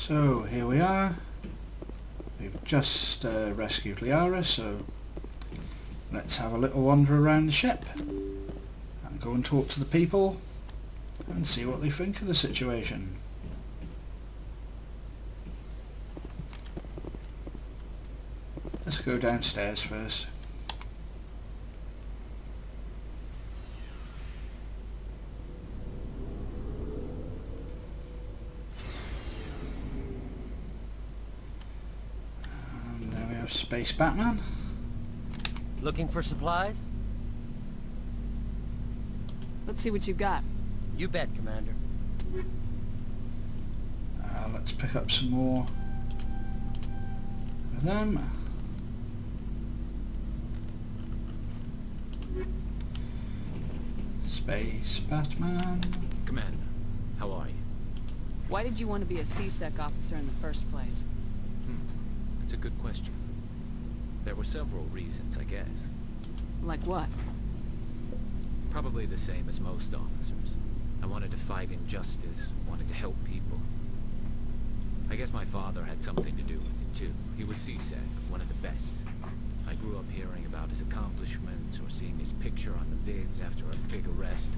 So here we are. We've just rescued Liara, so let's have a little wander around the ship and go and talk to the people and see what they think of the situation. Let's go downstairs first. And there we have Space Batman. Looking for supplies? Let's see what you got. You bet, Commander. Let's pick up some more of them. Space Batman. Commander, how are you? Why did you want to be a C-Sec officer in the first place? That's a good question. There were several reasons, I guess. Like what? Probably the same as most officers. I wanted to fight injustice, wanted to help people. I guess my father had something to do with it too. He was C-Sec, one of the best. I grew up hearing about his accomplishments or seeing his picture on the vids after a big arrest.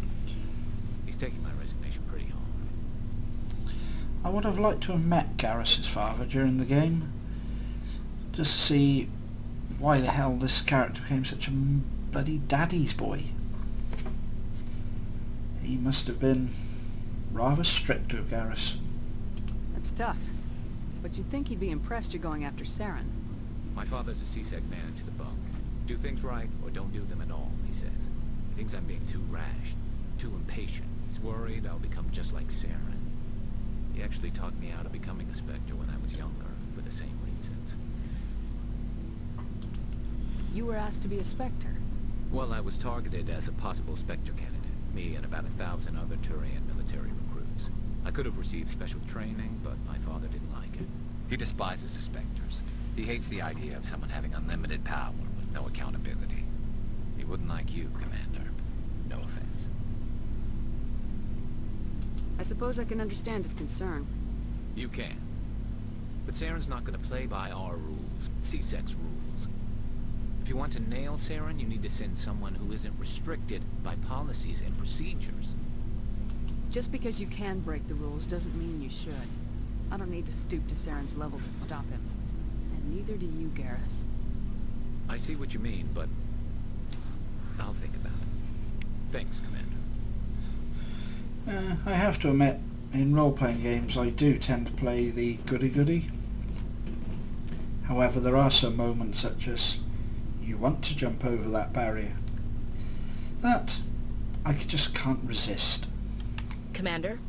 He's taking my resignation pretty hard. I would have liked to have met Garrus's father during the game, just to see why the hell this character became such a bloody daddy's boy. He must have been rather strict with Garrus. That's tough. But you'd think he'd be impressed you're going after Saren. My father's a C-Sec man to the bone. Do things right or don't do them at all, he says. He thinks I'm being too rash, too impatient. He's worried I'll become just like Saren. He actually talked me out of becoming a Spectre when I was younger, for the same reasons. You were asked to be a Spectre. Well, I was targeted as a possible Spectre candidate. Me and about 1,000 other Turian military recruits. I could have received special training, but my father didn't like it. He despises the Spectres. He hates the idea of someone having unlimited power with no accountability. He wouldn't like you, Commander. No offense. I suppose I can understand his concern. You can. But Saren's not going to play by our rules, C-Sec's rules. If you want to nail Saren, you need to send someone who isn't restricted by policies and procedures. Just because you can break the rules doesn't mean you should. I don't need to stoop to Saren's level to stop him. And neither do you, Garrus. I see what you mean, but I'll think about it. Thanks, Commander. I have to admit, in role-playing games I do tend to play the goody-goody. However, there are some moments such as you want to jump over that barrier that I just can't resist. Commander?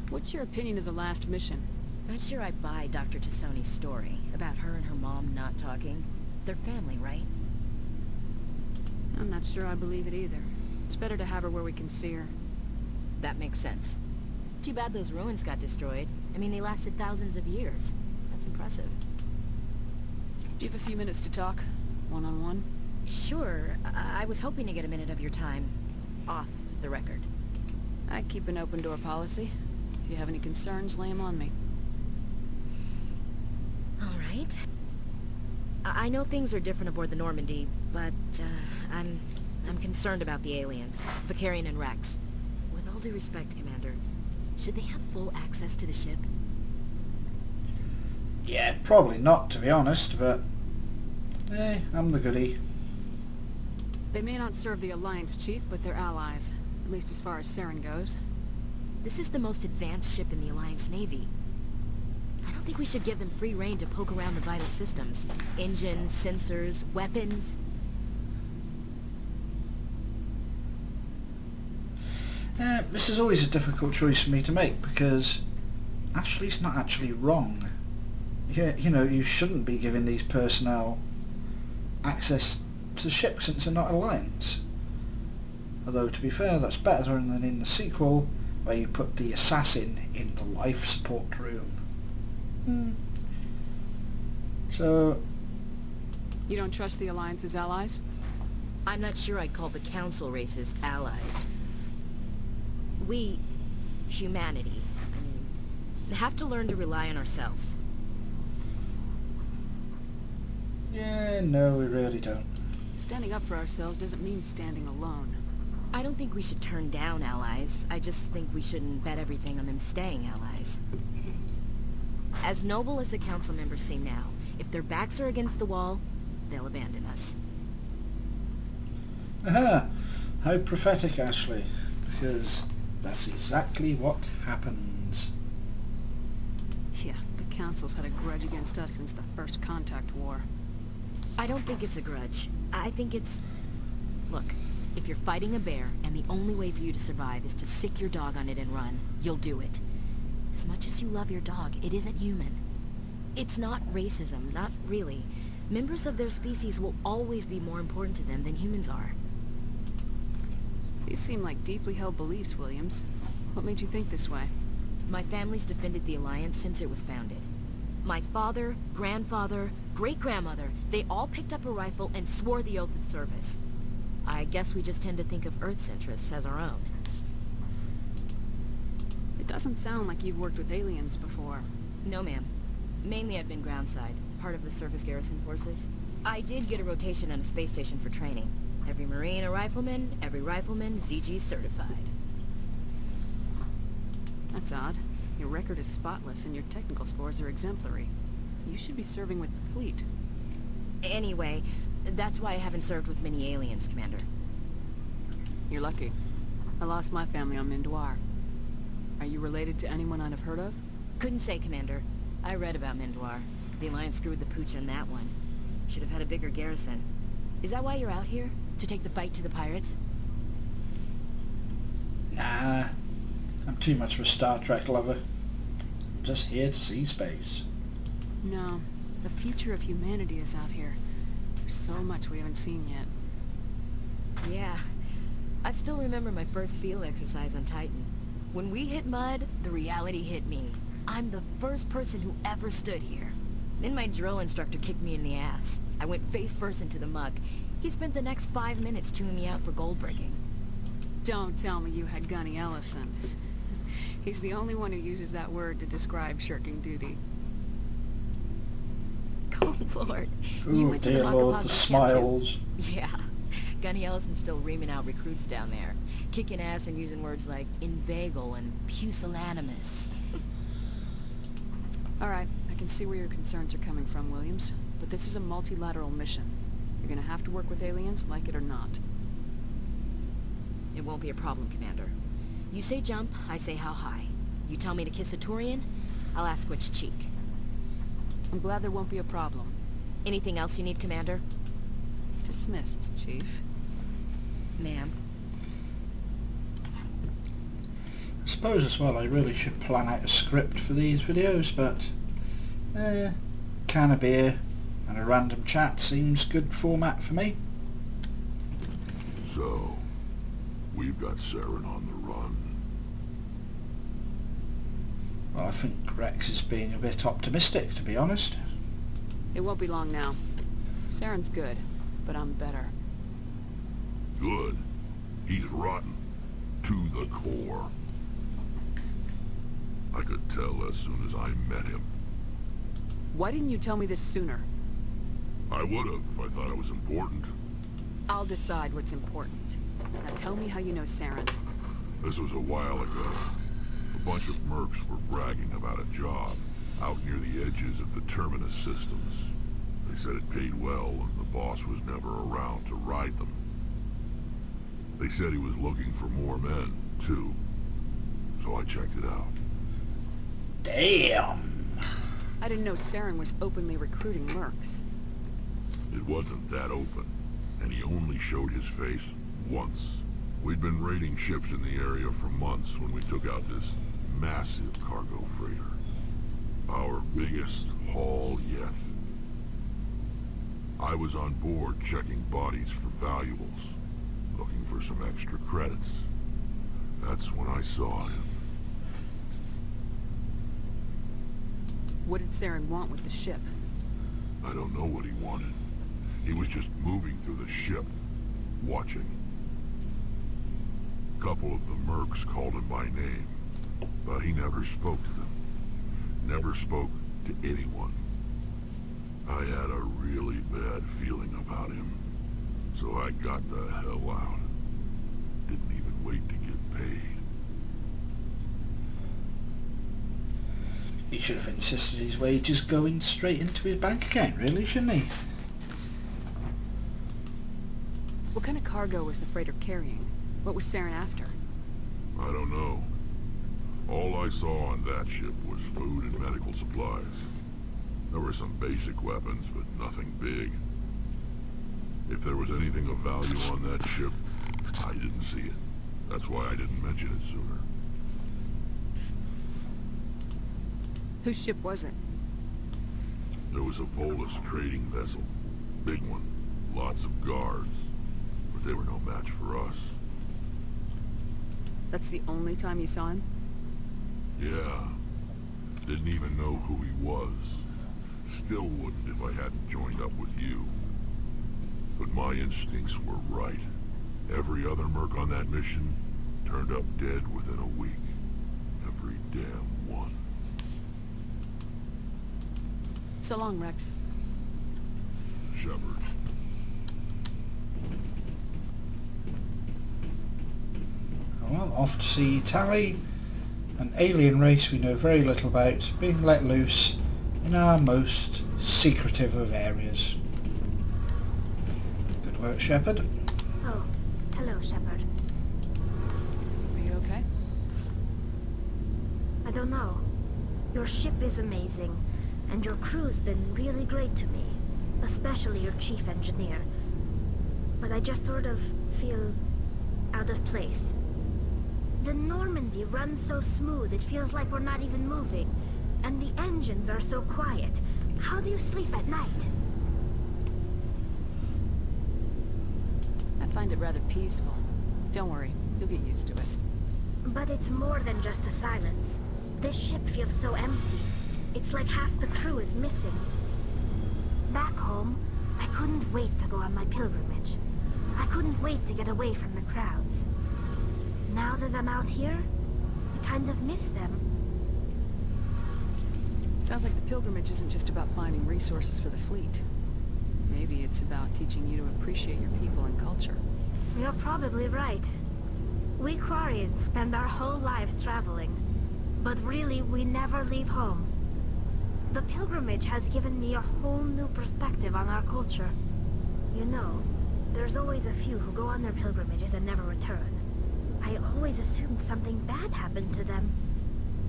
What's your opinion of the last mission? Not sure I buy Dr. Tassoni's story about her and her mom not talking. They're family, right? I'm not sure I believe it either. It's better to have her where we can see her. That makes sense. Too bad those ruins got destroyed. I mean, they lasted thousands of years. That's impressive. Do you have a few minutes to talk? One-on-one? Sure. I was hoping to get a minute of your time. Off the record. I keep an open door policy. If you have any concerns, lay them on me. All right. I know things are different aboard the Normandy, but I'm concerned about the aliens, Vicarian and Rex. With all due respect, Commander, should they have full access to the ship? Yeah, probably not, to be honest, but I'm the goody. They may not serve the Alliance, Chief, but they're allies. At least as far as Saren goes. This is the most advanced ship in the Alliance Navy. I don't think we should give them free rein to poke around the vital systems. Engines, sensors, weapons. This is always a difficult choice for me to make, because Ashley's not actually wrong. Yeah, you know, you shouldn't be giving these personnel access to the ship since they're not Alliance. Although, to be fair, that's better than in the sequel, where you put the assassin in the life support room. So... You don't trust the Alliance's allies? I'm not sure I'd call the Council races allies. We, humanity, I mean, have to learn to rely on ourselves. Yeah, no, we really don't. Standing up for ourselves doesn't mean standing alone. I don't think we should turn down allies. I just think we shouldn't bet everything on them staying allies. As noble as the council members seem now, if their backs are against the wall, they'll abandon us. Aha! How prophetic, Ashley. Because that's exactly what happens. Yeah, the council's had a grudge against us since the first contact war. I don't think it's a grudge. I think it's... Look, if you're fighting a bear and the only way for you to survive is to sick your dog on it and run, you'll do it. As much as you love your dog, it isn't human. It's not racism, not really. Members of their species will always be more important to them than humans are. These seem like deeply held beliefs, Williams. What made you think this way? My family's defended the Alliance since it was founded. My father, grandfather, great-grandmother, they all picked up a rifle and swore the oath of service. I guess we just tend to think of Earth's interests as our own. It doesn't sound like you've worked with aliens before. No, ma'am. Mainly I've been groundside, part of the surface garrison forces. I did get a rotation on a space station for training. Every Marine a rifleman, every rifleman ZG certified. That's odd. Your record is spotless and your technical scores are exemplary. You should be serving with the fleet. Anyway, that's why I haven't served with many aliens, Commander. You're lucky. I lost my family on Mindoir. Are you related to anyone I'd have heard of? Couldn't say, Commander. I read about Mindoir. The Alliance screwed the pooch on that one. Should have had a bigger garrison. Is that why you're out here? To take the fight to the pirates? Nah, I'm too much of a Star Trek lover. I'm just here to see space. No. The future of humanity is out here. There's so much we haven't seen yet. Yeah. I still remember my first field exercise on Titan. When we hit mud, the reality hit me. I'm the first person who ever stood here. Then my drill instructor kicked me in the ass. I went face first into the muck. He spent the next 5 minutes chewing me out for gold breaking. Don't tell me you had Gunny Ellison. He's the only one who uses that word to describe shirking duty. Oh, Lord. Oh dear Lord, the smiles. Yeah. Gunny Ellison's still reaming out recruits down there. Kicking ass and using words like inveigle and pusillanimous. Alright, I can see where your concerns are coming from, Williams. But this is a multilateral mission. You're gonna have to work with aliens, like it or not. It won't be a problem, Commander. You say jump, I say how high. You tell me to kiss a Turian, I'll ask which cheek. I'm glad there won't be a problem. Anything else you need, Commander? Dismissed, Chief. Ma'am. I suppose as well I really should plan out a script for these videos, but can of beer and a random chat seems good format for me. So, we've got Saren on the run. Well, I think Rex is being a bit optimistic, to be honest. It won't be long now. Saren's good, but I'm better. Good. He's rotten. To the core. I could tell as soon as I met him. Why didn't you tell me this sooner? I would have if I thought it was important. I'll decide what's important. Now tell me how you know Saren. This was a while ago. A bunch of mercs were bragging about a job out near the edges of the Terminus systems. They said it paid well and the boss was never around to ride them. They said he was looking for more men, too. So I checked it out. Damn! I didn't know Saren was openly recruiting mercs. It wasn't that open, and he only showed his face once. We'd been raiding ships in the area for months when we took out this massive cargo freighter. Our biggest haul yet. I was on board checking bodies for valuables, looking for some extra credits. That's when I saw him. What did Saren want with the ship? I don't know what he wanted. He was just moving through the ship, watching. A couple of the mercs called him by name, but he never spoke to them. never spoke to anyone. I had a really bad feeling about him, so I got the hell out. Didn't even wait to get paid. He should have insisted his wages going straight into his bank account, really, shouldn't he? What kind of cargo was the freighter carrying? What was Saren after? I don't know. All I saw on that ship was food and medical supplies. There were some basic weapons, but nothing big. If there was anything of value on that ship, I didn't see it. That's why I didn't mention it sooner. Whose ship was it? There was a Volus trading vessel. Big one. Lots of guards. But they were no match for us. That's the only time you saw him? Yeah. Didn't even know who he was. Still wouldn't if I hadn't joined up with you. But my instincts were right. Every other merc on that mission turned up dead within a week. Every damn one. So long, Rex. Shepard. Well, off to see Tally, an alien race we know very little about, being let loose in our most secretive of areas. Good work, Shepard. Oh, hello, Shepard. Are you okay? I don't know. Your ship is amazing, and your crew's been really great to me, especially your chief engineer. But I just sort of feel out of place. The Normandy runs so smooth it feels like we're not even moving, and the engines are so quiet. How do you sleep at night? I find it rather peaceful. Don't worry, you'll get used to it. But it's more than just the silence. This ship feels so empty. It's like half the crew is missing. Back home, I couldn't wait to go on my pilgrimage. I couldn't wait to get away from the crowds. Now that I'm out here, I kind of miss them. Sounds like the pilgrimage isn't just about finding resources for the fleet. Maybe it's about teaching you to appreciate your people and culture. You're probably right. We Quarians spend our whole lives traveling, but really we never leave home. The pilgrimage has given me a whole new perspective on our culture. You know, there's always a few who go on their pilgrimages and never return. I always assumed something bad happened to them,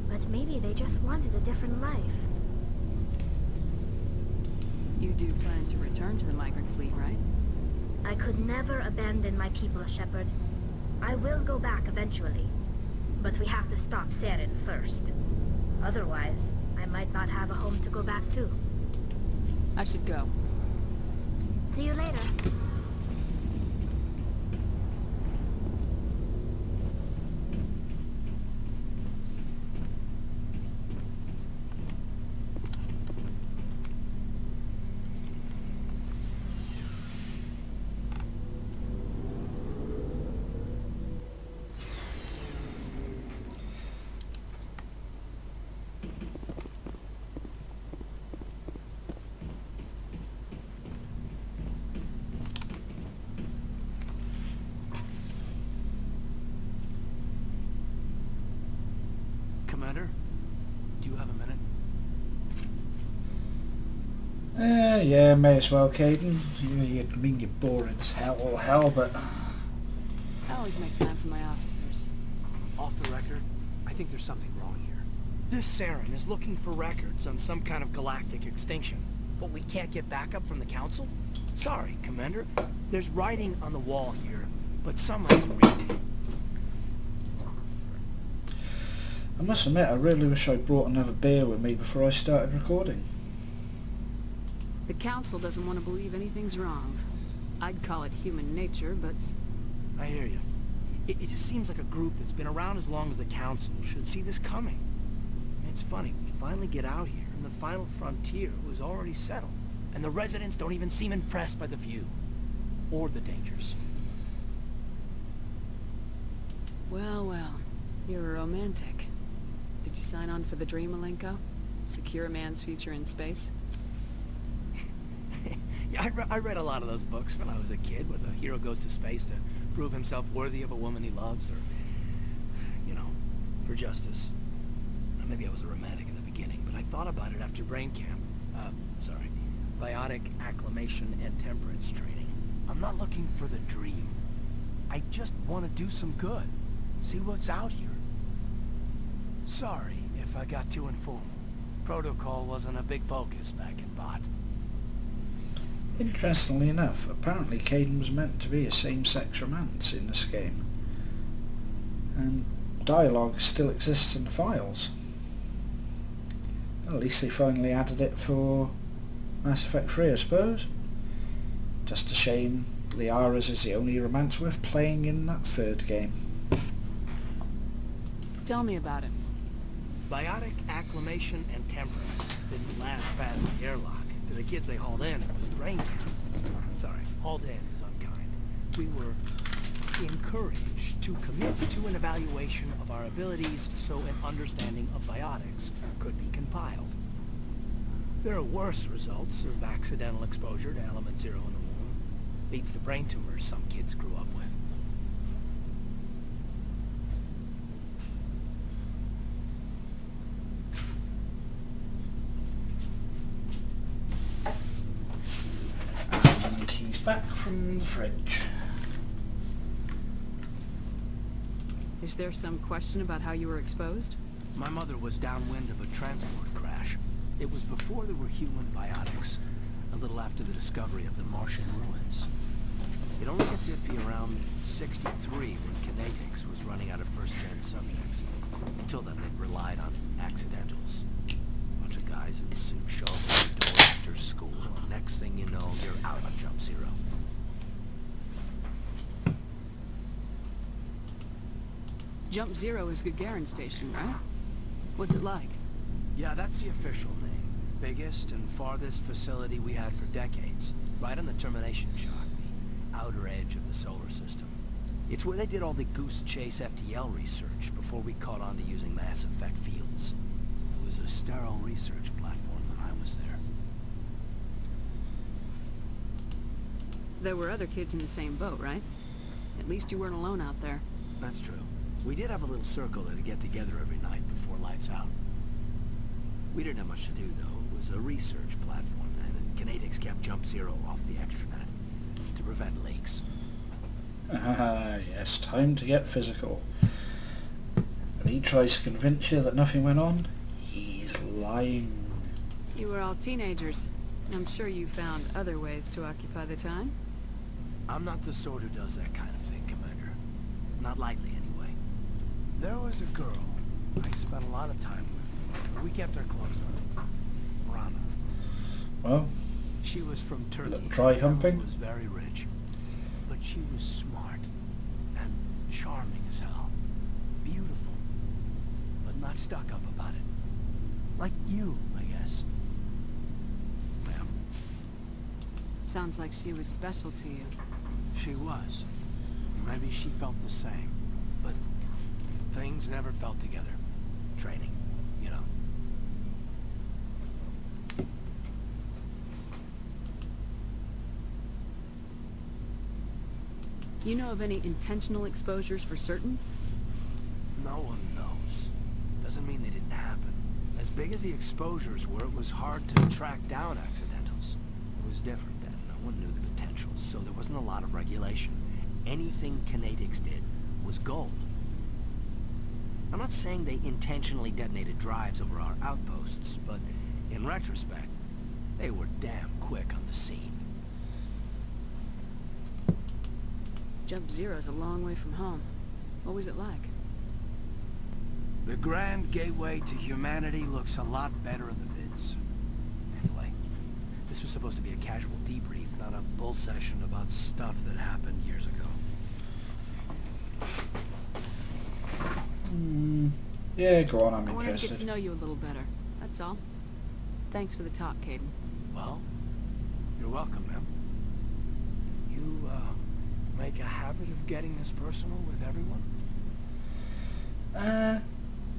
but maybe they just wanted a different life. You do plan to return to the migrant fleet, right? I could never abandon my people, Shepard. I will go back eventually, but we have to stop Saren first. Otherwise, I might not have a home to go back to. I should go. See you later. Commander, do you have a minute? Yeah, may as well, Caden. You mean you're boring as hell, but... I always make time for my officers. Off the record, I think there's something wrong here. This Saren is looking for records on some kind of galactic extinction, but we can't get backup from the Council? Sorry, Commander. There's writing on the wall here, but someone isn't reading. I must admit, I really wish I'd brought another beer with me before I started recording. The Council doesn't want to believe anything's wrong. I'd call it human nature, but... I hear you. It just seems like a group that's been around as long as the Council should see this coming. And it's funny, we finally get out here, and the final frontier was already settled. And the residents don't even seem impressed by the view. Or the dangers. Well, well. You're a romantic. Did you sign on for the dream, Malenko? Secure a man's future in space? Yeah, I read a lot of those books when I was a kid, where the hero goes to space to prove himself worthy of a woman he loves, or, you know, for justice. Maybe I was a romantic in the beginning, but I thought about it after brain camp. Biotic acclimation and temperance training. I'm not looking for the dream. I just want to do some good. See what's out here. Sorry if I got too informal. Protocol wasn't a big focus back in Bot. Interestingly enough, apparently Caden was meant to be a same-sex romance in this game. And dialogue still exists in the files. At least they finally added it for Mass Effect 3, I suppose. Just a shame Liara's is the only romance worth playing in that third game. Tell me about it. Biotic acclimation and temperance didn't last past the airlock. To the kids they hauled in, it was brain camp. Sorry, hauled in is unkind. We were encouraged to commit to an evaluation of our abilities so an understanding of biotics could be compiled. There are worse results of accidental exposure to element 0 in the womb. Beats the brain tumors some kids grew up with. And he's back from the fridge. Is there some question about how you were exposed? My mother was downwind of a transport crash. It was before there were human biotics, a little after the discovery of the Martian ruins. It only gets iffy around 63 when kinetics was running out of first-gen subjects. Until then, they'd relied on accidentals. A bunch of guys in suits show up at your door after school, and next thing you know, you're out on Jump Zero. Jump Zero is Gagarin Station, right? What's it like? Yeah, that's the official name. Biggest and farthest facility we had for decades. Right on the termination shock, the outer edge of the solar system. It's where they did all the Goose Chase FTL research before we caught on to using mass effect fields. It was a sterile research platform when I was there. There were other kids in the same boat, right? At least you weren't alone out there. That's true. We did have a little circle that'd get together every night before lights out. We didn't have much to do, though. It was a research platform then, and kinetics kept Jump Zero off the extranet to prevent leaks. Ah, yes, time to get physical. When he tries to convince you that nothing went on, he's lying. You were all teenagers. I'm sure you found other ways to occupy the time. I'm not the sort who does that kind of thing, Commander. Not lightly, anyway. There was a girl I spent a lot of time with. We kept our clothes on. Rana. Well, She was from Turkey. little dry humping? Was very rich. But she was smart. And charming as hell. Beautiful. But not stuck up about it. Like you, I guess. Well, Sounds like she was special to you. she was. Maybe she felt the same. But things never felt together. Training, you know. You know of any intentional exposures for certain? No one knows. Doesn't mean they didn't happen. As big as the exposures were, it was hard to track down accidentals. It was different then. No one knew the potential, so there wasn't a lot of regulation. Anything kinetics did was gold. I'm not saying they intentionally detonated drives over our outposts, but in retrospect, they were damn quick on the scene. Jump Zero's a long way from home. What was it like? The grand gateway to humanity looks a lot better in the vids. Anyway, this was supposed to be a casual debrief, not a bull session about stuff that happened years ago. Yeah, go on, I'm I wanted to get interested. to know you a little better. That's all. Thanks for the talk, Caden. Well, you're welcome, ma'am. You, make a habit of getting this personal with everyone?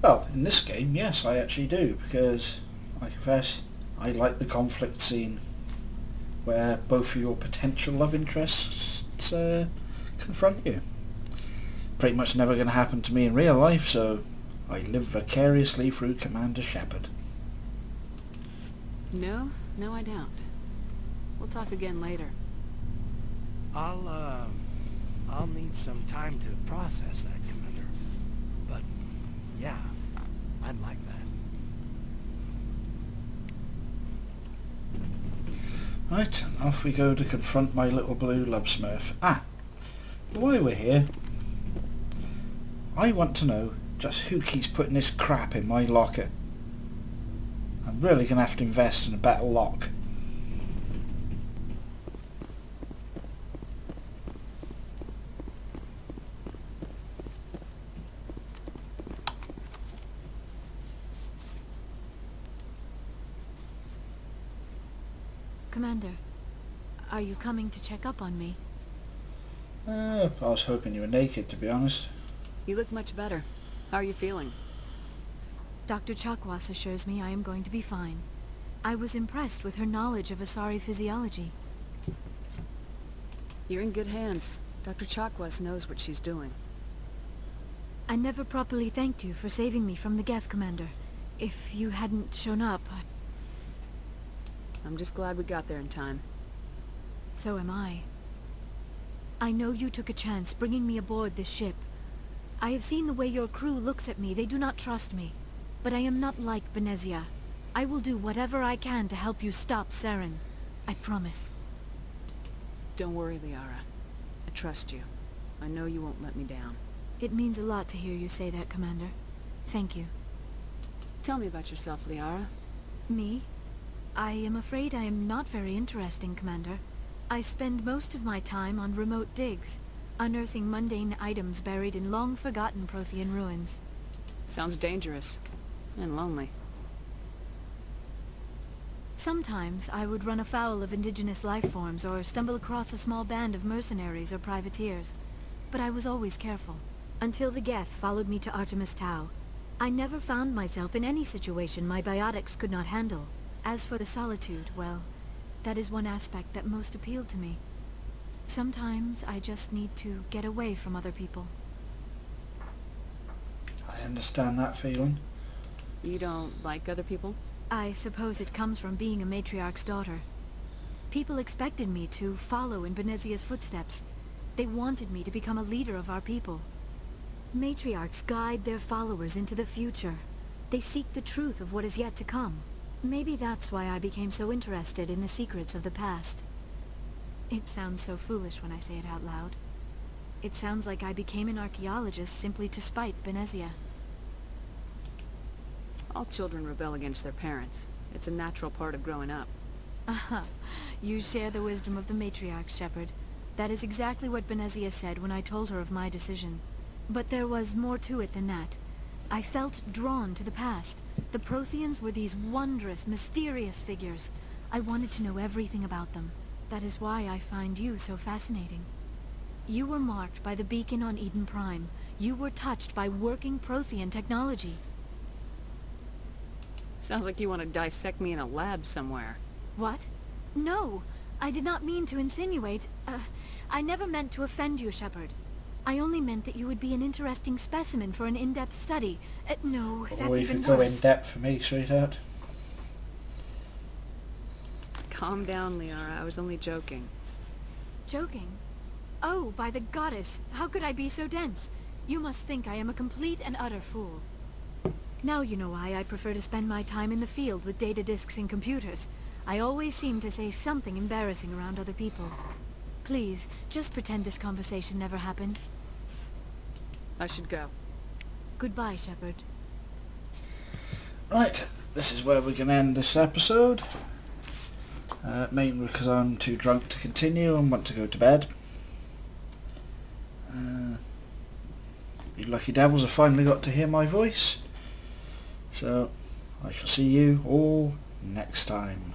Well, in this game, yes, I actually do, because I confess, I like the conflict scene where both of your potential love interests confront you. Pretty much never going to happen to me in real life, so I live vicariously through Commander Shepard. No, I don't. We'll talk again later. I'll need some time to process that, Commander. But, yeah, I'd like that. Right, off we go to confront my little blue love smurf. While we're here, I want to know just who keeps putting this crap in my locker. I'm really going to have to invest in a better lock. Commander, are you coming to check up on me? I was hoping you were naked, to be honest. You look much better. How are you feeling? Dr. Chakwas assures me I am going to be fine. I was impressed with her knowledge of Asari physiology. You're in good hands. Dr. Chakwas knows what she's doing. I never properly thanked you for saving me from the Geth, Commander. If you hadn't shown up, I'm just glad we got there in time. So am I. I know you took a chance bringing me aboard this ship. I have seen the way your crew looks at me. They do not trust me. But I am not like Benezia. I will do whatever I can to help you stop Saren. I promise. Don't worry, Liara. I trust you. I know you won't let me down. It means a lot to hear you say that, Commander. Thank you. Tell me about yourself, Liara. Me? I am afraid I am not very interesting, Commander. I spend most of my time on remote digs, unearthing mundane items buried in long-forgotten Prothean ruins. Sounds dangerous. And lonely. Sometimes I would run afoul of indigenous life forms or stumble across a small band of mercenaries or privateers. But I was always careful. Until the Geth followed me to Artemis Tau. I never found myself in any situation my biotics could not handle. As for the solitude, well, that is one aspect that most appealed to me. Sometimes I just need to get away from other people. I understand that feeling. You don't like other people? I suppose it comes from being a matriarch's daughter. People expected me to follow in Benezia's footsteps. They wanted me to become a leader of our people. Matriarchs guide their followers into the future. They seek the truth of what is yet to come. Maybe that's why I became so interested in the secrets of the past. It sounds so foolish when I say it out loud. It sounds like I became an archaeologist simply to spite Benezia. All children rebel against their parents. It's a natural part of growing up. Aha, you share the wisdom of the matriarch, Shepard. That is exactly what Benezia said when I told her of my decision. But there was more to it than that. I felt drawn to the past. The Protheans were these wondrous, mysterious figures. I wanted to know everything about them. That is why I find you so fascinating. You were marked by the beacon on Eden Prime. You were touched by working Prothean technology. Sounds like you want to dissect me in a lab somewhere. What? No! I did not mean to insinuate. I never meant to offend you, Shepard. I only meant that you would be an interesting specimen for an in-depth study. No, that's Or you even could go in worse. depth for me, sweetheart. Calm down, Liara. I was only joking. Joking? Oh, by the goddess, how could I be so dense? You must think I am a complete and utter fool. Now you know why I prefer to spend my time in the field with data disks and computers. I always seem to say something embarrassing around other people. Please, just pretend this conversation never happened. I should go. Goodbye, Shepard. Right, this is where we're going to end this episode. Mainly because I'm too drunk to continue and want to go to bed. You lucky devils have finally got to hear my voice. So, I shall see you all next time.